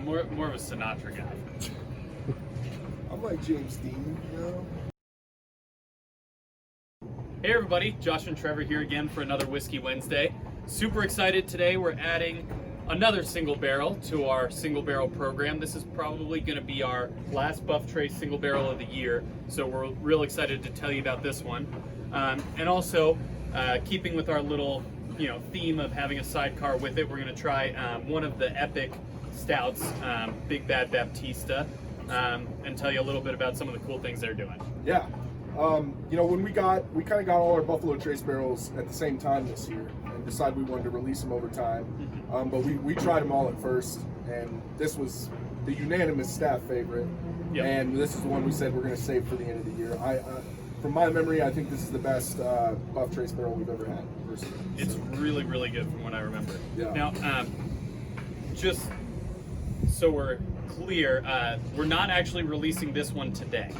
More of a Sinatra guy. I'm like James Dean, you know? Hey everybody, Josh and Trevor here again for another Whiskey Wednesday. Super excited today. We're adding another single barrel to our single barrel program. This is probably going to be our last Buff Trace single barrel of the year, so we're real excited to tell you about this one. And also, keeping with our little theme of having a sidecar with it, we're going to try one of the epic stouts, Big Bad Baptista, and tell you a little bit about some of the cool things they're doing. Yeah. When we kind of got all our Buffalo Trace barrels at the same time this year and decided we wanted to release them over time. But we tried them all at first, and this was the unanimous staff favorite. Yep. And this is the one we said we're going to save for the end of the year. From my memory, I think this is the best Buff Trace barrel we've ever had, personally. It's really, really good from what I remember. Yeah. Now, just so we're clear, we're not actually releasing this one today.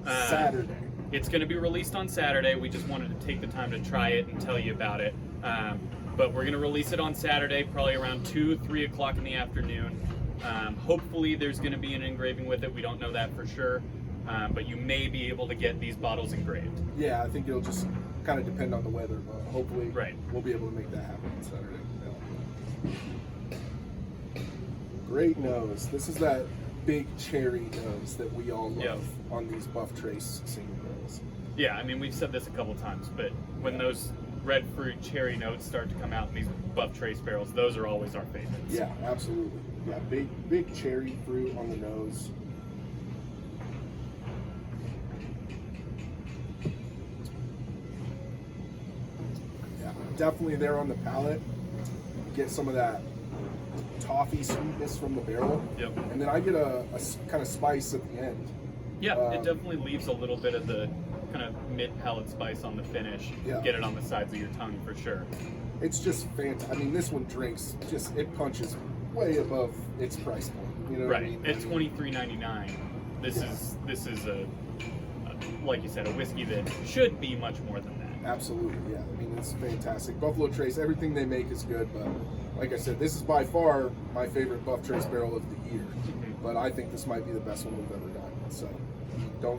Saturday. It's going to be released on Saturday. We just wanted to take the time to try it and tell you about it. But we're going to release it on Saturday, probably around 2, 3 o'clock in the afternoon. Hopefully there's going to be an engraving with it. We don't know that for sure. But you may be able to get these bottles engraved. Yeah, I think it'll just kind of depend on the weather, but hopefully we'll be able to make that happen on Saturday. Yeah. Great nose. This is that big cherry nose that we all love on these Buff Trace single barrels. Yeah, I mean, we've said this a couple times, but when those red fruit cherry notes start to come out in these Buff Trace barrels, those are always our favorites. Yeah, absolutely. Yeah, big cherry fruit on the nose. Yeah, definitely there on the palate. Get some of that toffee sweetness from the barrel. Yep. And then I get a kind of spice at the end. Yeah, it definitely leaves a little bit of the kind of mid-palate spice on the finish. Yeah. Get it on the sides of your tongue for sure. It's just fantastic. I mean, this one drinks it punches way above its price point. You know what I mean? At $23.99, this is a like you said, a whiskey that should be much more than that. Absolutely, yeah. I mean, it's fantastic. Buffalo Trace, everything they make is good, but like I said, this is by far my favorite Buff Trace barrel of the year. But I think this might be the best one we've ever done. So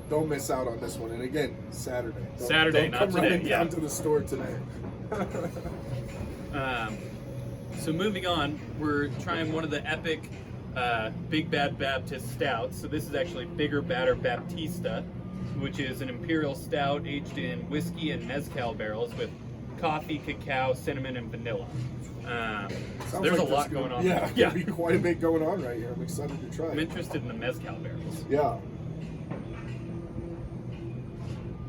don't miss out on this one. And again, Saturday. Don't not come today. running down to the store today. So moving on, we're trying one of the epic Big Bad Baptist stouts. So this is actually Bigger Badder Baptista, which is an imperial stout aged in whiskey and mezcal barrels with coffee, cacao, cinnamon, and vanilla. So there's a lot going on. Yeah, there'll be quite a bit going on right here. I'm excited to try it. I'm interested in the mezcal barrels. Yeah.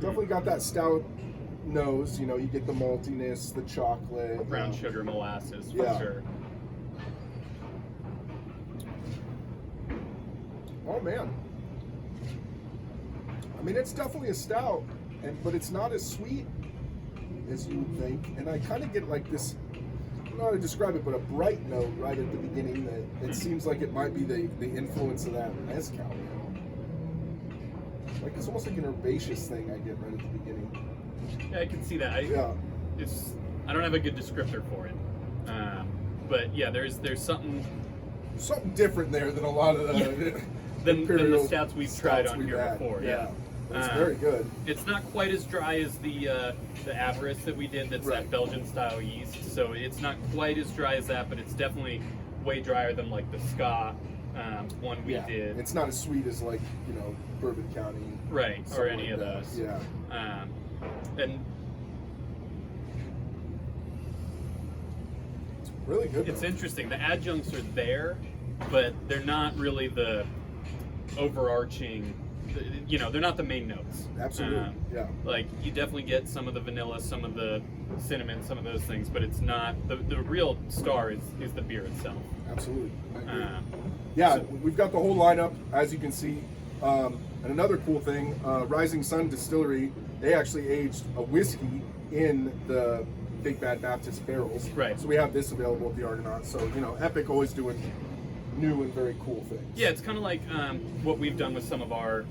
Definitely got that stout nose. You get the maltiness, the chocolate. Brown sugar molasses, for sure. Oh, man. I mean, it's definitely a stout, but it's not as sweet as you would think. And I kind of get like this, I don't know how to describe it, but a bright note right at the beginning that it seems like it might be the influence of that mezcal. Like it's almost like an herbaceous thing I get right at the beginning. Yeah, I can see that. I don't have a good descriptor for it, but yeah, there's something different there than a lot of the than the stouts we've tried on here before. Yeah. It's very good. It's not quite as dry as the Avarice that we did. That's that Belgian style yeast. So it's not quite as dry as that, but it's definitely way drier than like the Ska one we did. It's not as sweet as like Bourbon County, or any of those. Yeah. And really good. It's interesting. The adjuncts are there, but they're not really the overarching. They're not the main notes. Absolutely. Yeah. Like you definitely get some of the vanilla, some of the cinnamon, some of those things, but it's not the real star is the beer itself. Absolutely. So we've got the whole lineup, as you can see. And another cool thing, Rising Sun Distillery, they actually aged a whiskey in the Big Bad Baptist barrels. Right. So we have this available at the Argonaut. So Epic always doing new and very cool things. Yeah, it's kind of like what we've done with some of our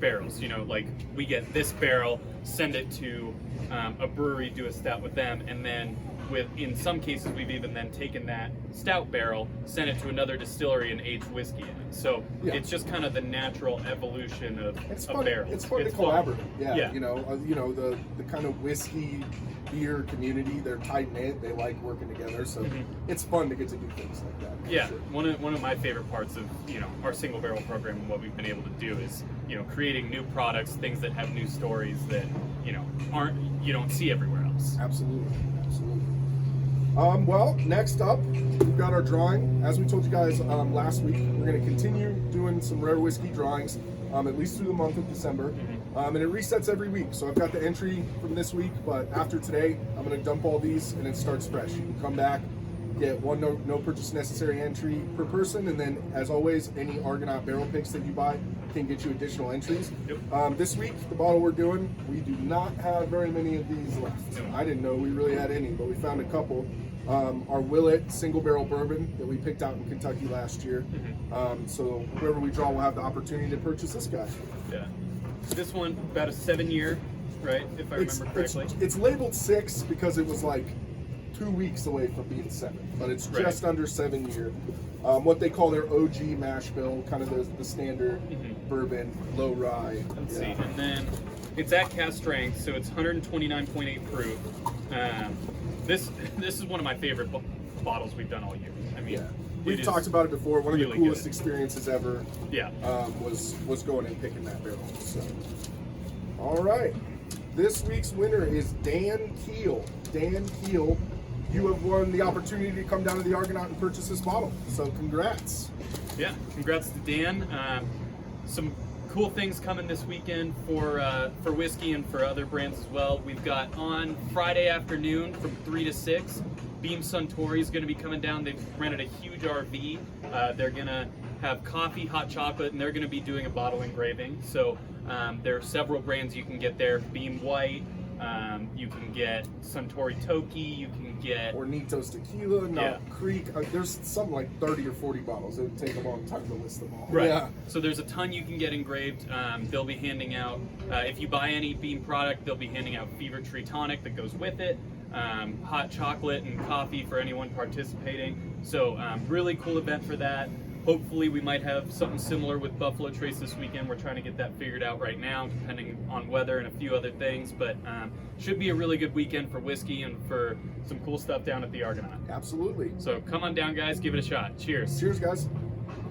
barrels. Like we get this barrel, send it to a brewery, do a stout with them, and then with, in some cases, we've even then taken that stout barrel, sent it to another distillery, and aged whiskey in it. So Yeah. it's just kind of the natural evolution of It's a fun. barrel. It's fun to fun. collaborate. Yeah. Yeah. You know the kind of whiskey beer community. They're tight knit. They like working together. So it's fun to get to do things like that. for Yeah, sure. one of my favorite parts of our single barrel program and what we've been able to do is creating new products, things that have new stories that you don't see everywhere else. Absolutely. Well, next up, we've got our drawing. As we told you guys last week, we're going to continue doing some rare whiskey drawings, at least through the month of December. And it resets every week. So I've got the entry from this week, but after today, I'm going to dump all these and it starts fresh. You can come back, get one no purchase necessary entry per person, and then, as always, any Argonaut barrel picks that you buy can get you additional entries. Yep. This week, the bottle we're doing, we do not have very many of these left. No. I didn't know we really had any, but we found a couple. Our Willet single barrel bourbon that we picked out in Kentucky last year. So whoever we draw will have the opportunity to purchase this guy. Yeah. This one, about a 7-year, right? If I remember correctly. It's labeled 6 because it was like 2 weeks away from being 7, but it's Right. just under 7 year. What they call their OG mash bill, kind of the standard bourbon, low rye. Let's see. And then it's at cast strength, so it's 129.8 proof. This is one of my favorite bottles we've done all year. I mean, Yeah. We've it talked is about it before. One of the really coolest good. experiences ever Yeah. was going and picking that barrel. So, all right. This week's winner is Dan Keel. Dan Keel, you have won the opportunity to come down to the Argonaut and purchase this bottle. So congrats. Yeah, congrats to Dan. Some cool things coming this weekend for whiskey and for other brands as well. We've got on Friday afternoon from 3 to 6, Beam Suntory is going to be coming down. They've rented a huge RV. They're going to have coffee, hot chocolate, and they're going to be doing a bottle engraving. So there are several brands you can get there. Beam White, you can get Suntory Toki, you can get Hornitos Tequila, Knob Yeah. Creek. There's something like 30 or 40 bottles. It would take a long time to list them all. Right. Yeah. So there's a ton you can get engraved. They'll be handing out, if you buy any Beam product, they'll be handing out Fever Tree Tonic that goes with it, hot chocolate and coffee for anyone participating. So really cool event for that. Hopefully we might have something similar with Buffalo Trace this weekend. We're trying to get that figured out right now, depending on weather and a few other things. But should be a really good weekend for whiskey and for some cool stuff down at the Argonaut. Absolutely. So come on down, guys. Give it a shot. Cheers. Cheers, guys.